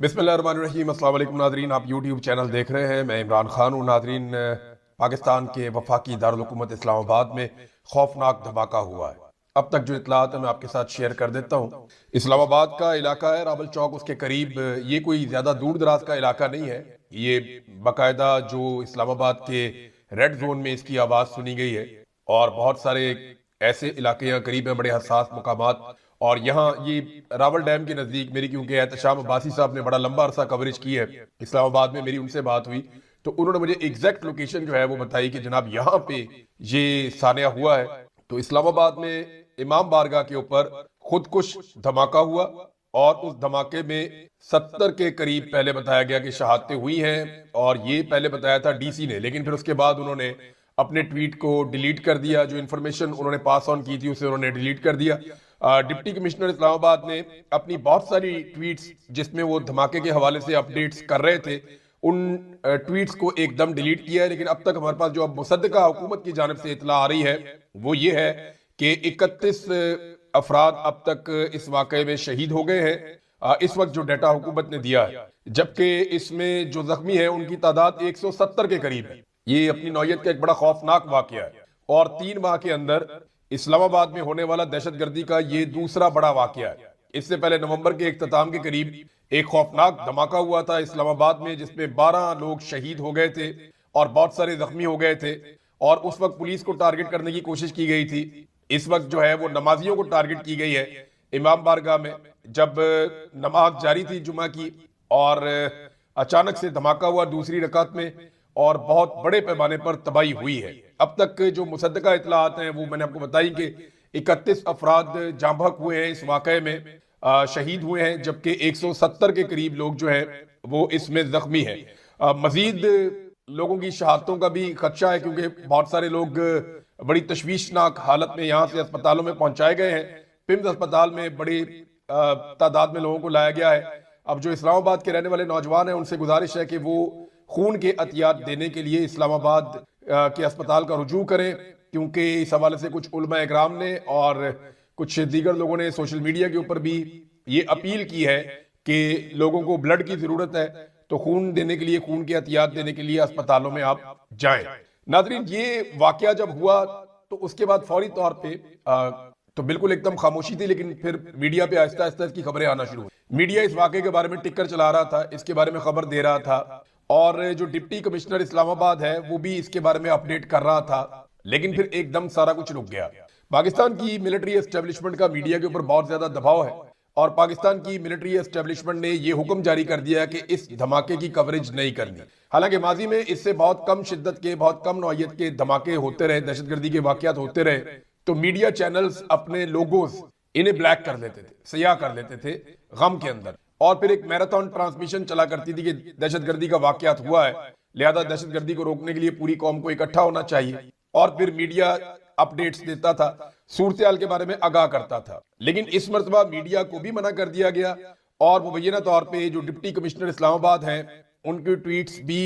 बिस्मिल्लाहिर्रहमानिर्रहीम। अस्सलाम वालेकुम नाजरीन, आप यूट्यूब चैनल देख रहे हैं। मैं इमरान खान हूँ। नाजरीन, पाकिस्तान के वफाकी दारुल हुकूमत इस्लामाबाद में खौफनाक धमाका हुआ है। अब तक जो इतलात है मैं आपके साथ शेयर कर देता हूँ। इस्लामाबाद का इलाका है रावल चौक, उसके करीब। ये कोई ज़्यादा दूर दराज का इलाका नहीं है। ये बाकायदा जो इस्लामाबाद के रेड जोन में इसकी आवाज़ सुनी गई है। और बहुत सारे ऐसे इलाके यहाँ करीब हैं, बड़े हसास मुकामात। और यहाँ ये रावल डैम के नज़दीक मेरी, क्योंकि एहतशाम अब्बासी साहब ने बड़ा लंबा अरसा कवरेज की है इस्लामाबाद में, मेरी उनसे बात हुई तो उन्होंने मुझे एग्जैक्ट लोकेशन जो है वो बताई कि जनाब यहाँ पे ये सानिया हुआ है। तो इस्लामाबाद में इमाम बारगाह के ऊपर खुदकुश धमाका हुआ और उस धमाके में 70 के करीब पहले बताया गया कि शहादतें हुई हैं। और ये पहले बताया था डीसी ने, लेकिन फिर उसके बाद उन्होंने अपने ट्वीट को डिलीट कर दिया। जो इन्फॉर्मेशन उन्होंने पास ऑन की थी उसे उन्होंने डिलीट कर दिया। डिप्टी कमिश्नर इस्लामाबाद ने अपनी बहुत सारी ट्वीट्स जिसमें वो धमाके के हवाले से अपडेट्स कर रहे थे, उन ट्वीट्स को एकदम डिलीट किया है। लेकिन अब तक हमारे पास जो अब मुसद्दका हुकूमत की जानिब से इतला आ रही है वो ये है कि 31 अफराद अब तक इस वाकये में शहीद हो गए हैं, इस वक्त जो डाटा हुकूमत ने दिया है। जबकि इसमें जो जख्मी है उनकी तादाद 170 के करीब है। ये अपनी नौयत का एक बड़ा खौफनाक वाकया है। और 3 माह के अंदर इस्लामाबाद में होने वाला दहशतगर्दी का ये दूसरा बड़ा वाकया है। इससे पहले नवंबर के इख्तिताम के करीब एक खौफनाक धमाका हुआ था इस्लामाबाद में, जिसमें 12 लोग शहीद हो गए थे और बहुत सारे जख्मी हो गए थे। और उस वक्त पुलिस को टारगेट करने की कोशिश की गई थी। इस वक्त जो है वो नमाजियों को टारगेट की गई है इमाम बारगाह में, जब नमाज जारी थी जुमा की। और अचानक से धमाका हुआ दूसरी रकात में और बहुत बड़े पैमाने पर तबाही हुई है। अब तक जो मुसद्दका इतलात हैं वो मैंने आपको बताई कि 31 अफराद जाँ बहक हुए हैं इस वाकये में, शहीद हुए हैं। जबकि 170 के करीब लोग जो हैं वो इसमें जख्मी हैं। मजीद लोगों की शहादतों का भी खदशा है, क्योंकि बहुत सारे लोग बड़ी तशवीशनाक हालत में यहाँ से अस्पतालों में पहुंचाए गए हैं। पिम्स अस्पताल में बड़ी तादाद में लोगों को लाया गया है। अब जो इस्लामाबाद के रहने वाले नौजवान हैं उनसे गुजारिश है कि वो खून के अतियात देने के लिए इस्लामाबाद के अस्पताल का रुजू करें, क्योंकि इस हवाले से कुछ उलमा इकराम ने और कुछ दीगर लोगों ने सोशल मीडिया के ऊपर भी ये अपील की है कि लोगों को ब्लड की जरूरत है, तो खून देने के लिए, खून के एहतियात देने के लिए अस्पतालों में आप जाएं। नाजरीन, ये वाकया जब हुआ तो उसके बाद फौरी तौर पे तो बिल्कुल एकदम खामोशी थी, लेकिन फिर मीडिया पे आहिस्ता आहिस्ता इसकी खबरें आना शुरू हुई। मीडिया इस वाकये के बारे में टिक्कर चला रहा था, इसके बारे में खबर दे रहा था। और जो डिप्टी कमिश्नर इस्लामाबाद है वो भी इसके बारे में अपडेट कर रहा था। लेकिन फिर एकदम सारा कुछ रुक गया। पाकिस्तान की मिलिट्री एस्टेब्लिशमेंट का मीडिया के ऊपर बहुत ज्यादा दबाव है और पाकिस्तान की मिलिट्री एस्टेब्लिशमेंट ने यह हुक्म जारी कर दिया है कि इस धमाके की कवरेज नहीं करनी। हालांकि माजी में इससे बहुत कम शिद्दत के, बहुत कम नौयत के धमाके होते रहे, दहशतगर्दी के वाकयात होते रहे, तो मीडिया चैनल्स अपने लोगोज इन्हें ब्लैक कर लेते थे, सयाह कर लेते थे गम के अंदर। और फिर एक मैराथन ट्रांसमिशन चला करती थी कि दहशतगर्दी का वाकयात हुआ है, लिहाजा दहशतगर्दी को रोकने के लिए पूरी कौम को इकट्ठा होना चाहिए। और फिर मीडिया अपडेट्स देता था, सूरत के बारे में आगाह करता था। लेकिन इस मरतबा मीडिया को भी मना कर दिया गया और मुबैना तौर पे जो डिप्टी कमिश्नर इस्लामाबाद हैं उनकी ट्वीट्स भी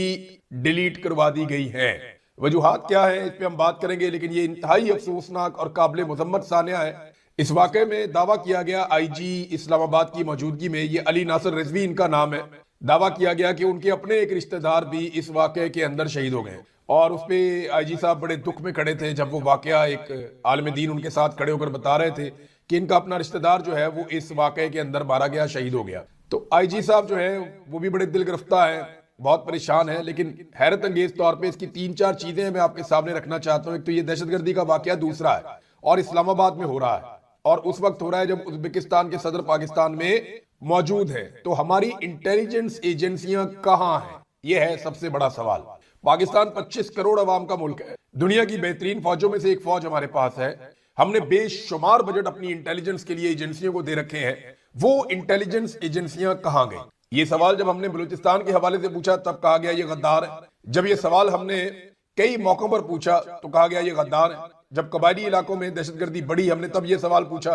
डिलीट करवा दी गई हैं। वजूहात क्या है इस पे हम बात करेंगे, लेकिन ये इंतहाई अफसोसनाक और काबिल मजम्मत सानिया है। इस वाकये में दावा किया गया आईजी इस्लामाबाद की मौजूदगी में, ये अली नासर रिजवी इनका नाम है, दावा किया गया कि उनके अपने एक रिश्तेदार भी इस वाकये के अंदर शहीद हो गए। और उस पे आईजी साहब बड़े दुख में खड़े थे जब वो वाकया एक आलिम दीन उनके साथ खड़े होकर बता रहे थे कि इनका अपना रिश्तेदार जो है वो इस वाकये के अंदर मारा गया, शहीद हो गया। तो आईजी साहब जो है वो भी बड़े दिल गिरफ्ता है, बहुत परेशान है। लेकिन हैरत अंगेज तौर पे इसकी 3-4 चीजें मैं आपके सामने रखना चाहता हूँ। एक तो ये दहशतगर्दी का वाकया दूसरा है और इस्लामाबाद में हो रहा है, और उस वक्त हो रहा है जब उज्बेकिस्तान के सदर पाकिस्तान में मौजूद है। तो हमारी इंटेलिजेंस एजेंसियां कहां हैं, यह है सबसे बड़ा सवाल। पाकिस्तान 25 करोड़ अवाम का मुल्क है, दुनिया की बेहतरीन फौजों में से एक फौज हमारे पास है। हमने बेशुमार बजट अपनी इंटेलिजेंस के लिए एजेंसियों को दे रखे हैं, वो इंटेलिजेंस एजेंसियां कहां गई? ये सवाल जब हमने बलूचिस्तान के हवाले से पूछा तब कहा गया ये गद्दार है। जब ये सवाल हमने कई मौकों पर पूछा तो कहा गया ये गद्दार है। जब कबायली इलाकों में दहशतगर्दी बढ़ी हमने तब ये सवाल पूछा,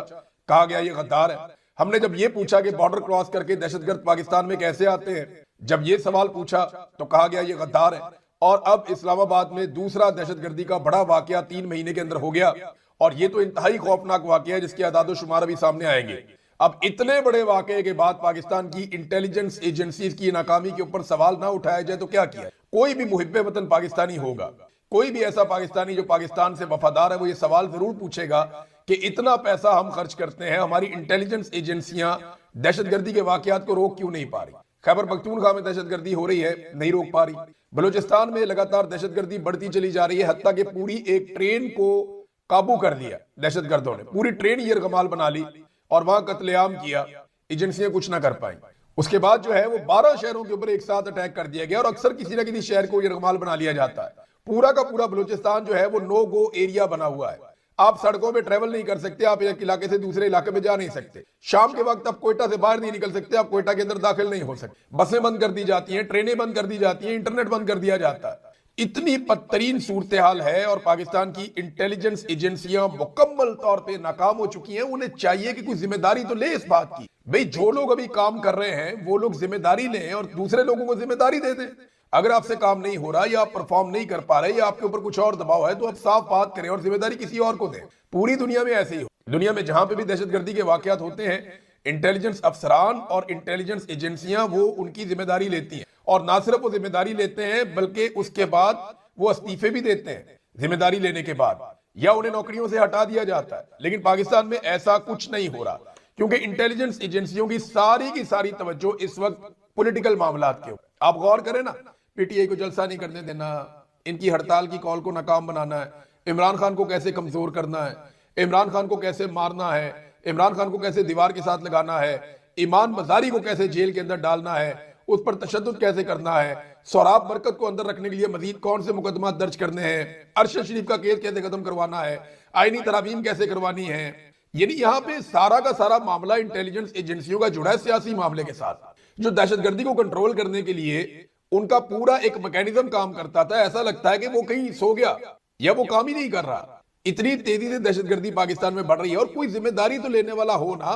कहा गया ये गद्दार है। हमने जब ये पूछा कि बॉर्डर क्रॉस करके दहशतगर्द पाकिस्तान में कैसे आते हैं, जब ये सवाल पूछा तो कहा गया ये गद्दार है। और अब इस्लामाबाद में दूसरा दहशतगर्दी का बड़ा वाकया 3 महीने के अंदर हो गया, और ये तो इंतहाई खौफनाक वाकया है जिसके आदाद शुमार अभी सामने आएंगे। अब इतने बड़े वाकये के बाद पाकिस्तान की इंटेलिजेंस एजेंसीज की नाकामी के ऊपर सवाल ना उठाया जाए तो क्या किया? कोई भी मुहिब्बे वतन पाकिस्तानी होगा, कोई भी ऐसा पाकिस्तानी जो पाकिस्तान से वफादार है, वो ये सवाल जरूर पूछेगा कि इतना पैसा हम खर्च करते हैं, हमारी इंटेलिजेंस एजेंसियां दहशतगर्दी के वाकयात को रोक क्यों नहीं पा रही? खैबर पख्तूनख्वा में दहशतगर्दी हो रही है, नहीं रोक पा रही। बलूचिस्तान में लगातार दहशतगर्दी बढ़ती चली जा रही है, हत्ता कि पूरी एक ट्रेन को काबू कर लिया दहशतगर्दों ने, पूरी ट्रेन यरगमाल बना ली और वहां कत्लेआम किया, एजेंसियां कुछ ना कर पाई। उसके बाद जो है वो 12 शहरों के ऊपर एक साथ अटैक कर दिया गया और अक्सर किसी ना किसी शहर को यरगमाल बना लिया जाता है। पूरा का पूरा बलूचिस्तान जो है वो नो गो एरिया बना हुआ है, आप सड़कों पे ट्रेवल नहीं कर सकते, आप एक इलाके से दूसरे इलाके में जा नहीं सकते, शाम के वक्त आप कोयटा से बाहर नहीं निकल सकते, आप कोयटा के अंदर दाखिल नहीं हो सकते, बसें बंद कर दी जाती हैं, ट्रेनें बंद कर दी जाती हैं, इंटरनेट बंद कर दिया जाता है। इतनी बदतरीन सूरत हाल है और पाकिस्तान की इंटेलिजेंस एजेंसियां मुकम्मल तौर पे नाकाम हो चुकी हैं। उन्हें चाहिए कि कोई जिम्मेदारी तो ले इस बात की, भाई जो लोग अभी काम कर रहे हैं वो लोग जिम्मेदारी लें और दूसरे लोगों को जिम्मेदारी दे दें। अगर आपसे काम नहीं हो रहा या आप परफॉर्म नहीं कर पा रहे या आपके ऊपर कुछ और दबाव है तो आप साफ बात करें और जिम्मेदारी किसी और को दें। पूरी दुनिया में ऐसे ही हो, दुनिया में जहां पे भी दहशतगर्दी के वाकयात होते हैं, इंटेलिजेंस अफसरान और इंटेलिजेंस एजेंसियां वो उनकी जिम्मेदारी लेती हैं और ना सिर्फ वो जिम्मेदारी लेते हैं बल्कि उसके बाद वो इस्तीफे भी देते हैं जिम्मेदारी लेने के बाद, या उन्हें नौकरियों से हटा दिया जाता है। लेकिन पाकिस्तान में ऐसा कुछ नहीं हो रहा क्योंकि इंटेलिजेंस एजेंसियों की सारी तवज्जो इस वक्त पॉलिटिकल मामलात के ऊपर। आप गौर करें ना, पीटीआई को जलसा नहीं करने देना, इनकी हड़ताल की कॉल को नाकाम बनाना है, इमरान खान को कैसे कमजोर करना है, इमरान खान को कैसे मारना है, इमरान खान को कैसे दीवार के साथ लगाना है, ईमान मजारी को कैसे जेल के अंदर डालना है, उस पर तशद्दुद कैसे करना है, सोराब बरकत को अंदर रखने के लिए मजीद कौन से मुकदमा दर्ज करने हैं, अरशद शरीफ का केस कैसे खत्म करवाना है, आईनी तरामीम कैसे करवानी है। यानी यहाँ पे सारा का सारा मामला इंटेलिजेंस एजेंसियों का जुड़ा है सियासी मामले के साथ। जो दहशतगर्दी को कंट्रोल करने के लिए उनका पूरा एक मैकेनिज्म काम करता था, ऐसा लगता है कि वो कहीं सो गया या वो काम ही नहीं कर रहा। इतनी तेजी से दहशतगर्दी पाकिस्तान में बढ़ रही है और कोई जिम्मेदारी तो लेने वाला हो ना।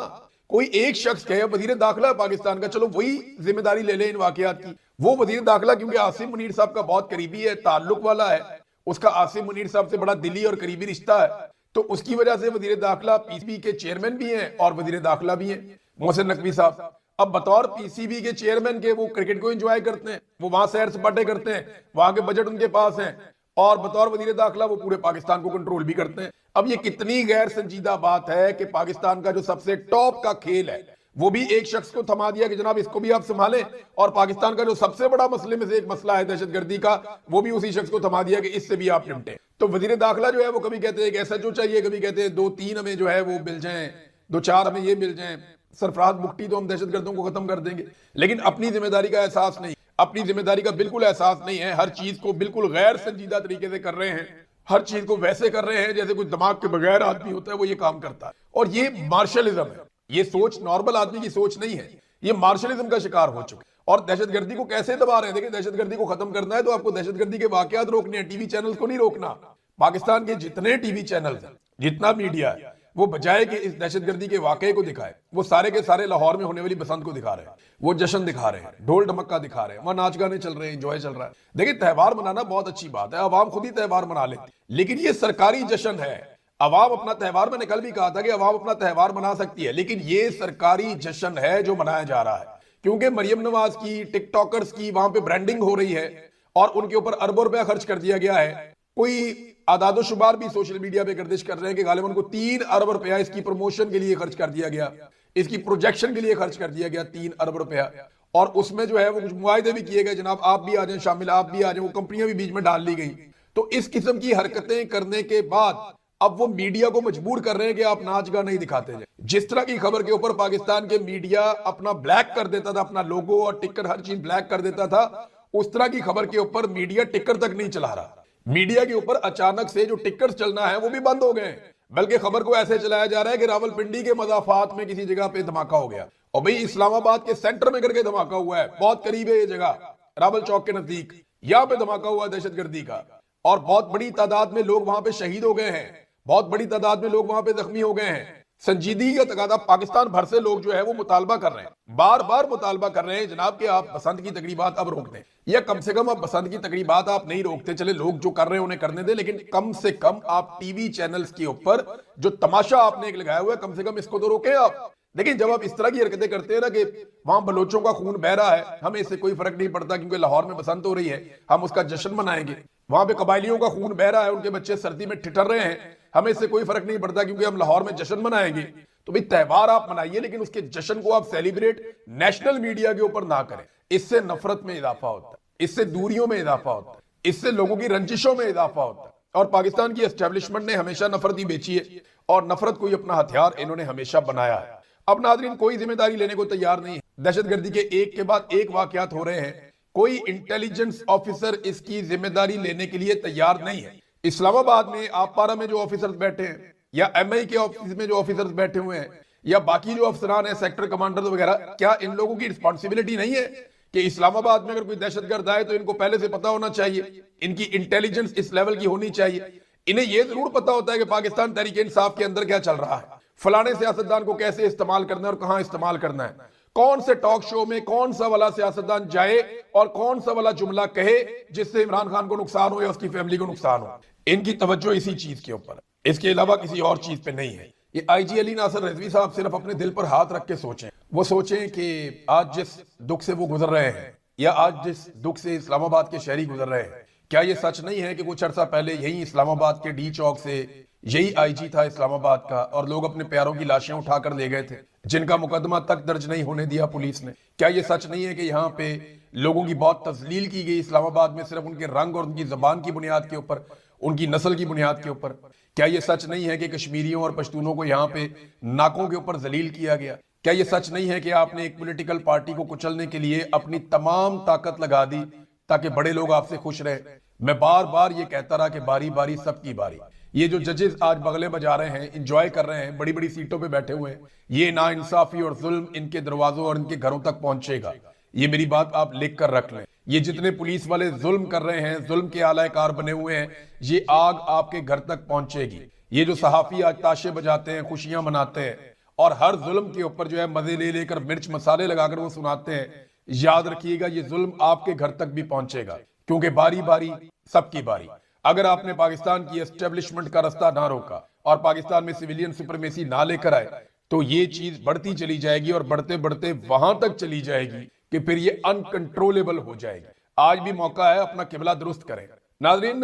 कोई एक शख्स कहे वजीर दाखिला पाकिस्तान का, चलो वही जिम्मेदारी ले ले इन वाकयात की। वो वजीर दाखिला क्योंकि आसिम मुनीर साहब का बहुत करीबी है, ताल्लुक वाला है, उसका आसिम मुनीर साहब से बड़ा दिली और करीबी रिश्ता है, तो उसकी वजह से वजीर दाखिला पीसीबी के चेयरमैन भी हैं और वजीर दाखिला भी हैं मोहसिन नकवी साहब। अब बतौर पीसीबी के चेयरमैन के वो क्रिकेट को एंजॉय करते हैं, वो वहां सैर सपाटे करते हैं, वहां के बजट उनके पास हैं, और बतौर वजीर दाखिला वो पूरे पाकिस्तान को कंट्रोल भी करते हैं। अब ये कितनी गैर संजीदा बात है कि पाकिस्तान का जो सबसे टॉप का खेल है वो भी एक शख्स को थमा दिया कि जनाब इसको भी आप संभालें, और पाकिस्तान का जो सबसे बड़ा मसले में से एक मसला है दहशतगर्दी का, वो भी उसी शख्स को थमा दिया कि इससे भी आप निपटे। तो वजीर दाखिला जो है वो कभी कहते हैं एक एसएचओ चाहिए, कभी कहते हैं 2-3 हमें जो है वो मिल जाए, 2-4 हमें ये मिल जाए, सरफराज बुगटी तो हम दहशतगर्दों को खत्म कर देंगे। लेकिन अपनी जिम्मेदारी का एहसास नहीं, अपनी जिम्मेदारी का बिल्कुल एहसास नहीं है। हर चीज को बिल्कुल गैर संजीदा तरीके से कर रहे हैं, हर चीज को वैसे कर रहे हैं जैसे कोई दिमाग के बगैर आदमी होता है वो ये काम करता है। और ये मार्शलिज्म है, ये सोच नॉर्मल आदमी की सोच नहीं है, ये मार्शलिज्म का शिकार हो चुके। और दहशतगर्दी को कैसे दबा रहे हैं? देखिए, दहशतगर्दी को खत्म करना है तो आपको दहशतगर्दी के वाकयात रोकने हैं, टीवी चैनल्स को नहीं रोकना। पाकिस्तान के जितने टीवी चैनल्स हैं, जितना मीडिया है, वो बजाय कि इस दहशतगर्दी के वाकये को दिखाए, वो सारे के सारे लाहौर में होने वाली बसंत को दिखा रहे हैं, वो जश्न दिखा रहे हैं, ढोल ढमक्का दिखा रहे हैं, वहां नाच गाने चल रहे हैं, एंजॉय चल रहा है। देखिए, त्यौहार मनाना बहुत अच्छी बात है, अवाम खुद ही त्यौहार मना लेती, लेकिन ये सरकारी जश्न है। अवाम अपना त्यौहार, मैंने कल भी कहा था कि अवाम अपना त्यौहार मना सकती है, लेकिन ये सरकारी जश्न है जो मनाया जा रहा है, क्योंकि मरियम नवाज की, टिकटॉकर्स की वहां पे ब्रांडिंग हो रही है और उनके ऊपर अरबों रुपया खर्च कर दिया गया है। कोई आदादो शुमार भी सोशल मीडिया पे गर्दिश कर रहे हैं कि गालिबन को 3 अरब रुपया इसकी प्रमोशन के लिए खर्च कर दिया गया, इसकी प्रोजेक्शन के लिए खर्च कर दिया गया 3 अरब रुपया। और उसमें जो है वो कुछ मुआहदे भी किए गए, जनाब आप भी आ जाएं शामिल, आप भी आ जाएं, वो कंपनियां भी बीच में डाल ली गई। तो इस किस्म की हरकतें करने के बाद अब वो मीडिया को मजबूर कर रहे हैं कि आप नाच गा नहीं दिखाते जाए। जिस तरह की खबर के ऊपर पाकिस्तान के मीडिया अपना ब्लैक कर देता था, अपना लोगो और टिकर हर चीज ब्लैक कर देता था, उस तरह की खबर के ऊपर मीडिया टिकर तक नहीं चला रहा। मीडिया के ऊपर अचानक से जो टिकर्स चलना है वो भी बंद हो गए, बल्कि खबर को ऐसे चलाया जा रहा है कि रावलपिंडी के मजाफात में किसी जगह पे धमाका हो गया। और भाई इस्लामाबाद के सेंटर में करके धमाका हुआ है, बहुत करीब है ये जगह, रावल चौक के नजदीक, यहां पे धमाका हुआ दहशतगर्दी का, और बहुत बड़ी तादाद में लोग वहां पे शहीद हो गए हैं, बहुत बड़ी तादाद में लोग वहां पे जख्मी हो गए हैं। संजीदगी का तकादा पाकिस्तान भर से लोग जो है वो मुतालबा कर रहे हैं, बार बार मुतालबा कर रहे हैं जनाब कि आप बसंत की तकरीबात अब रोक दें, या कम से कम अब बसंत की तकरीबात आप नहीं रोकते, चले लोग जो कर रहे हैं उन्हें करने दें, लेकिन कम से कम आप टीवी चैनल्स के ऊपर जो तमाशा आपने एक लगाया हुआ है, कम से कम इसको तो रोकें आप। लेकिन जब आप इस तरह की हरकतें करते हैं ना कि वहां बलोचों का खून बह रहा है, हमें इससे कोई फर्क नहीं पड़ता क्योंकि लाहौर में बसंत हो रही है, हम उसका जश्न मनाएंगे। वहां पे कबायलियों का खून बह रहा है, उनके बच्चे सर्दी में ठिठर रहे हैं, हमें इससे कोई फर्क नहीं पड़ता क्योंकि हम लाहौर में जश्न मनाएंगे। तो भाई त्योहार आप मनाइए, लेकिन उसके जश्न को आप सेलिब्रेट नेशनल मीडिया के ऊपर ना करें। इससे नफरत में इजाफा होता है, इससे दूरियों में इजाफा होता है, इससे लोगों की रंजिशों में इजाफा होता है। और पाकिस्तान की एस्टेब्लिशमेंट ने हमेशा नफरत ही बेची है और नफरत को ही अपना हथियार इन्होंने हमेशा बनाया है। अब नाजरीन कोई जिम्मेदारी लेने को तैयार नहीं है। दहशतगर्दी के एक के बाद एक वाकयात हो रहे हैं, कोई इंटेलिजेंस ऑफिसर इसकी जिम्मेदारी लेने के लिए तैयार नहीं है। इस्लामाबाद में आप पारा में जो ऑफिसर्स बैठे हैं, या एमआई के ऑफिस में जो ऑफिसर्स बैठे हुए हैं, या बाकी जो अफसरान हैं, सेक्टर कमांडर वगैरह, क्या इन लोगों की रिस्पॉन्सिबिलिटी नहीं है कि इस्लामाबाद में अगर कोई दहशतगर्द आए तो इनको पहले से पता होना चाहिए, इनकी इंटेलिजेंस इस लेवल की होनी चाहिए। इन्हें यह जरूर पता होता है कि पाकिस्तान तहरीक इंसाफ के अंदर क्या चल रहा है, फलाने सियासतदान को कैसे इस्तेमाल करना है और कहां इस्तेमाल करना है, कौन से टॉक शो में कौन सा वाला सियासतदान जाए और कौन सा वाला जुमला कहे जिससे इमरान खान को नुकसान हो या उसकी फैमिली को नुकसान हो। इनकी तवज्जो इसी चीज के ऊपर है, इसके अलावा किसी और चीज पे नहीं है। ये आईजी अली नासर रिजवी साहब सिर्फ अपने दिल पर हाथ रख के सोचें, वो सोचें कि आज जिस दुख से वो गुजर रहे हैं, या आज जिस दुख से इस्लामाबाद के शहरी गुजर रहे हैं, क्या ये सच नहीं है कि कुछ अर्सा पहले यही इस्लामाबाद के डी चौक से यही आईजी था इस्लामाबाद का, और लोग अपने प्यारों की लाशें उठाकर ले गए थे, जिनका मुकदमा तक दर्ज नहीं होने दिया पुलिस ने। क्या ये सच नहीं है कि यहाँ पे लोगों की बहुत तजलील की गई इस्लामाबाद में सिर्फ उनके रंग और उनकी जबान की बुनियाद के ऊपर, उनकी नस्ल की बुनियाद के ऊपर? क्या ये सच नहीं है कि कश्मीरियों और पश्तूनों को यहाँ पे नाकों के ऊपर जलील किया गया? क्या ये सच नहीं है कि आपने एक पॉलिटिकल पार्टी को कुचलने के लिए अपनी तमाम ताकत लगा दी ताकि बड़े लोग आपसे खुश रहे? मैं बार बार ये कहता रहा कि बारी बारी सबकी बारी। ये जो जजेस आज बगले बजा रहे हैं, इंजॉय कर रहे हैं, बड़ी बड़ी सीटों पे बैठे हुए हैं, ये नाइंसाफी और जुल्म इनके दरवाजों और इनके घरों तक पहुंचेगा। ये मेरी बात आप लिख कर रख लें। ये जितने पुलिस वाले जुल्म कर रहे हैं, जुल्म के आलाकार बने हुए हैं, ये आग आपके घर तक पहुंचेगी। ये जो सहाफी आज ताशे बजाते हैं, खुशियां मनाते हैं और हर जुल्म के ऊपर जो है मजे ले लेकर मिर्च मसाले लगाकर वो सुनाते हैं, याद रखिएगा ये जुल्म आपके घर तक भी पहुंचेगा, क्योंकि बारी बारी सबकी बारी। अगर आपने पाकिस्तान की एस्टेब्लिशमेंट का रास्ता ना रोका और पाकिस्तान में सिविलियन सुपरमेसी ना लेकर आए, तो ये चीज बढ़ती चली जाएगी और बढ़ते बढ़ते वहां तक चली जाएगी कि फिर ये अनकंट्रोलेबल हो जाएगी। आज भी मौका है, अपना किबला दुरुस्त करें। नाजरीन,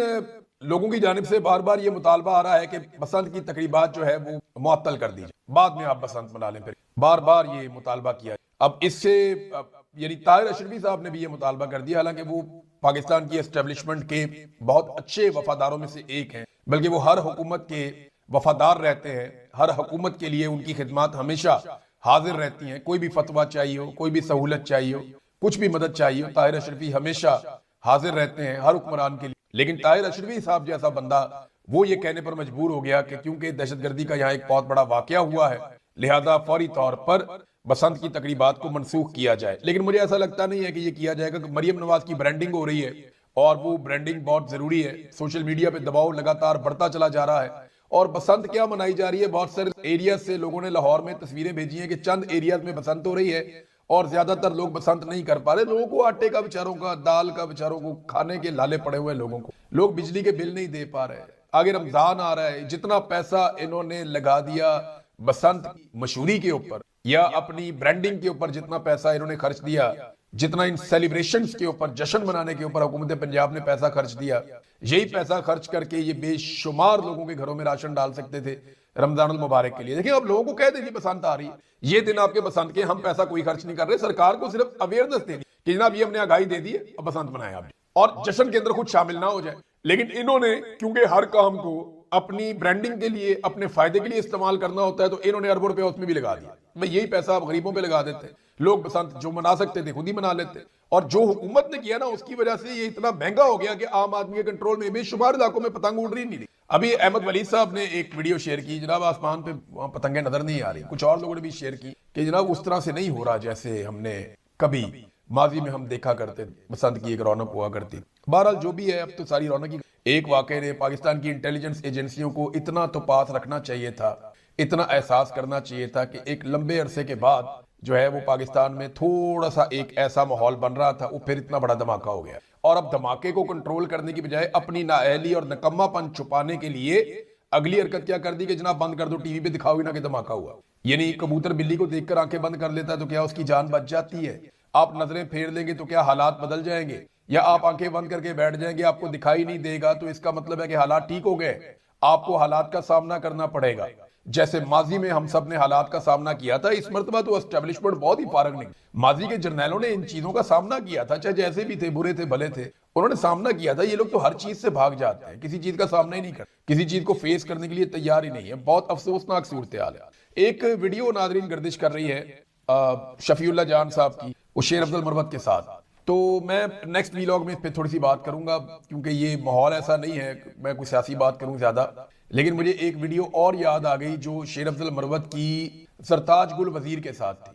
लोगों की जानिब से बार बार ये मुतालबा आ रहा है कि बसंत की तकरीबात जो है वो मुअत्तल कर दीजिए, बाद में आप बसंत मना लें। फिर बार बार ये मुतालबा किया। अब इससे यानी ताहिर अशरफी साहब ने भी ये मुतालबा कर दिया, हालांकि वो पाकिस्तान की एस्टेब्लिशमेंट के बहुत अच्छे वफादारों में से एक हैं, बल्कि वो हर हुकूमत के वफादार रहते हैं, हर हुकूमत के लिए उनकी खिदमत हमेशा हाजिर रहती हैं। कोई भी फतवा चाहिए हो, कोई भी सहूलत चाहिए हो, कुछ भी मदद चाहिए हो, ताहिर अशरफी हमेशा हाजिर रहते हैं हर हुक्मरान के लिए। लेकिन ताहिर अशरफी साहब जैसा बंदा वो ये कहने पर मजबूर हो गया कि क्योंकि दहशतगर्दी का यहाँ एक बहुत बड़ा वाकया हुआ है, लिहाजा फौरी तौर पर बसंत की तकरीबात को मनसूख किया जाए। लेकिन मुझे ऐसा लगता नहीं है कि ये किया जाएगा, कि मरियम नवाज की ब्रांडिंग हो रही है और वो ब्रांडिंग बहुत जरूरी है। सोशल मीडिया पे दबाव लगातार बढ़ता चला जा रहा है और बसंत क्या मनाई जा रही है। बहुत सारे एरिया से लोगों ने लाहौर में तस्वीरें भेजी हैं कि चंद एरियाज में बसंत हो रही है और ज्यादातर लोग बसंत नहीं कर पा रहे। लोगों को आटे का बेचारों का, दाल का बेचारों को खाने के लाले पड़े हुए लोगों को, लोग बिजली के बिल नहीं दे पा रहे। आगे रमजान आ रहा है, जितना पैसा इन्होंने लगा दिया बसंत की मशहूरी के ऊपर या अपनी ब्रांडिंग के ऊपर, जितना पैसा इन्होंने खर्च दिया, जितना इन सेलिब्रेशंस के ऊपर, जश्न मनाने के ऊपर हुकूमत पंजाब ने पैसा खर्च दिया, यही पैसा खर्च करके ये बेशुमार लोगों के घरों में राशन डाल सकते थे रमजानुल मुबारक के लिए। देखिए, अब लोगों को कह दीजिए बसंत आ रही है, ये दिन आपके बसंत के, हम पैसा कोई खर्च नहीं कर रहे। सरकार को सिर्फ अवेयरनेस देनी कि जनाब ये हमने आगाही दे दी है, अब बसंत मनाएं आप, और जश्न के अंदर खुद शामिल ना हो जाए। लेकिन इन्होंने क्योंकि हर काम को अपनी ब्रांडिंग के लिए, अपने फायदे के लिए इस्तेमाल करना होता है, तो इन्होंने अरबों रुपए उसमें भी लगा दिया। भाई यही पैसा आप गरीबों पे लगा देते, लोग बसंत जो मना सकते थे खुद ही मना लेते। और जो हुकूमत ने किया ना, उसकी वजह से ये इतना महंगा हो गया कि आम आदमी के कंट्रोल में बेशुमार इलाकों में पतंग उड़ रही नहीं थी। अभी अहमद वलीद साहब ने एक वीडियो शेयर की, जनाब आसमान पे पतंगे नजर नहीं आ रही। कुछ और लोगों ने भी शेयर की कि जनाब उस तरह से नहीं हो रहा जैसे हमने कभी माजी में हम देखा करते थे, बसंत की एक रौनक हुआ करती। बहरहाल जो भी है, अब तो सारी रौनक ही। एक वाकये ने पाकिस्तान की इंटेलिजेंस एजेंसियों को इतना तो पास रखना चाहिए था, इतना एहसास करना चाहिए था कि एक लंबे अरसे के बाद जो है वो पाकिस्तान में थोड़ा सा एक ऐसा माहौल बन रहा था, वो फिर इतना बड़ा धमाका हो गया। और अब धमाके को कंट्रोल करने की बजाय अपनी नाअहली और नकम्मापन छुपाने के लिए अगली हरकत क्या कर दी कि जनाब बंद कर दो, टीवी पे दिखाओगे ना कि धमाका हुआ। यानी कबूतर बिल्ली को देखकर आंखें बंद कर लेता है तो क्या उसकी जान बच जाती है? आप नजरें फेर लेंगे तो क्या हालात बदल जाएंगे? या आप आंखें बंद करके बैठ जाएंगे, आपको दिखाई नहीं देगा तो इसका मतलब है कि हालात ठीक हो गए? आपको हालात का सामना करना पड़ेगा, जैसे माजी में हम सब ने हालात का सामना किया था। इस मरतबा तो एस्टेब्लिशमेंट बहुत ही फारग नहीं, माजी के जर्नैलों ने इन चीजों का सामना किया था, चाहे जैसे भी थे, बुरे थे भले थे, उन्होंने सामना किया था। ये लोग तो हर चीज से भाग जाते हैं, किसी चीज का सामना ही नहीं करते, किसी चीज को फेस करने के लिए तैयार ही नहीं है। बहुत अफसोसनाक सूरत हाल है। एक वीडियो नादरीन गर्दिश कर रही है शफीउल्लाह जान साहब की, वो शेर अफजल मरवत के साथ। तो मैं नेक्स्ट वीलॉग में इस पर थोड़ी सी बात करूंगा, क्योंकि ये माहौल ऐसा नहीं है मैं कोई सियासी बात करूं ज्यादा। लेकिन मुझे एक वीडियो और याद आ गई जो शेर अफजल मरवत की सरताज गुल वजीर के साथ थी।